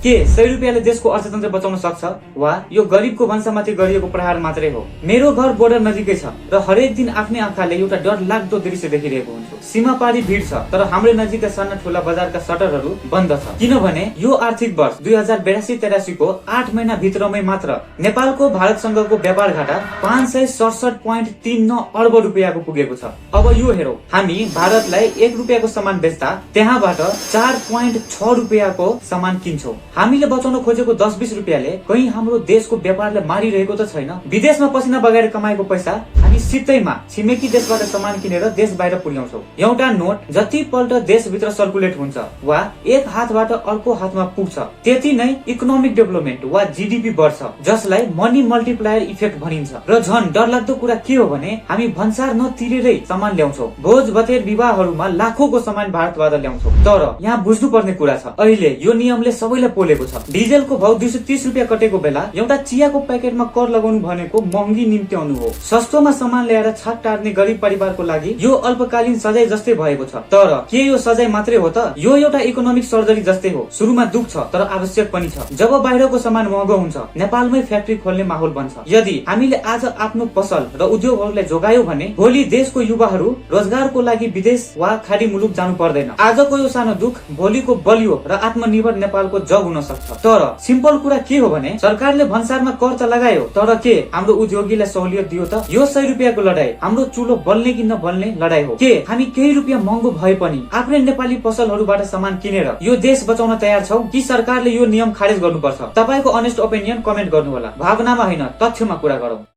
के 100 रुपियाँले देशको अर्थतन्त्र बचाउन सक्छ वा यो गरिबको वंशमाथि गरिएको प्रहार मात्रै हो? मेरो घर बोर्डर नजिकै छ र हरेक दिन आफ्नै आँखाले एउटा डरलाग्दो दृश्य देखिरहेको हुन्छु। सीमा पारी भिड छ तर हाम्रो नजिकका साना ठूला बजारका सटरहरू बन्द छ। किनभने यो आर्थिक वर्ष 2082-83 को 8 महिना भित्रमै मात्र नेपालको भारतसँगको व्यापार घाटा 567.39 अर्ब रुपियाँको पुगेको छ। अब यो हेरौं, हामी भारतलाई 1 रुपियाँको सामान बेच्दा त्यहाँबाट 4.6 रुपियाँको सामान किन्छौं। हामीले बचाउन खोजेको 10-20 रुपियाँले कहीं हाम्रो देशको व्यापारलाई मारिरहेको त छैन। विदेशमा पसिना बगाएर कमाएको पैसा हामी सिधैमा छिमेकी देशबाट सामान किनेर देश बाहिर पुर्याउँछौं। एउटा नोट जति पल्ट देशभित्र सर्कुलेट हुन्छ वा एक हातबाट अर्को हातमा पुग्छ त्यति नै इकोनोमिक डेभलपमेन्ट वा जीडीपी बढ्छ, जसलाई मनी मल्टिप्लायर इफेक्ट भनिन्छ। र झन् डरलाग्दो कुरा के हो भने हामी भन्सार नतिरेरै सामान ल्याउँछौं। भोज भतेर विवाहहरूमा लाखौंको सामान भारतबाट ल्याउँछौं। तर यहाँ बुझ्नु पर्ने कुरा छ, अहिले यो नियमले सबैलाई पोलेको छ। डिजेलको भाउ 230 रुपियाँ कटेको बेला एउटा चियाको प्याकेटमा कर लगाउनु भनेको महँगी निम्त्याउनु हो। सस्तोमा सामान ल्याएर छाप टार्ने गरिब परिवारको लागि यो अल्पकालीन सजाय जस्तै भएको छ। तर के यो सजाय मात्रै हो त? यो एउटा इकोनोमिक सर्जरी जस्तै हो। सुरुमा दुख छ तर आवश्यक पनि छ। जब बाहिरको सामान महँगो हुन्छ नेपालमै फ्याक्ट्री खोल्ने माहौल बन्छ। यदि हामीले आज आफ्नो पसल र उद्योगहरूलाई जोगायौं भने भोलि देशको युवाहरू रोजगारको लागि विदेश वा खाडी मुलुक जानु पर्दैन। आजको यो सानो दुख भोलिको बलियो र आत्मनिर्भर नेपालको जग हुन सक्छ। तर सिम्पल कुरा के हो भने सरकारले भन्सारमा कर त लगायो तर के हाम्रो उद्योगीलाई सहुलियत दियो त? यो 100 रुपियाँको लडाई हाम्रो चुलो बल्ने कि नबल्ने लडाई हो। के हामी केही रुपियाँ महँगो भए पनि आफ्नै नेपाली पसलहरूबाट सामान किनेर यो देश बचाउन तयार छौ कि सरकारले यो नियम खारेज गर्नुपर्छ? तपाईको अनेस्ट ओपिनियन कमेन्ट गर्नु होला। भावनामा होइन तथ्यमा कुरा गरौँ।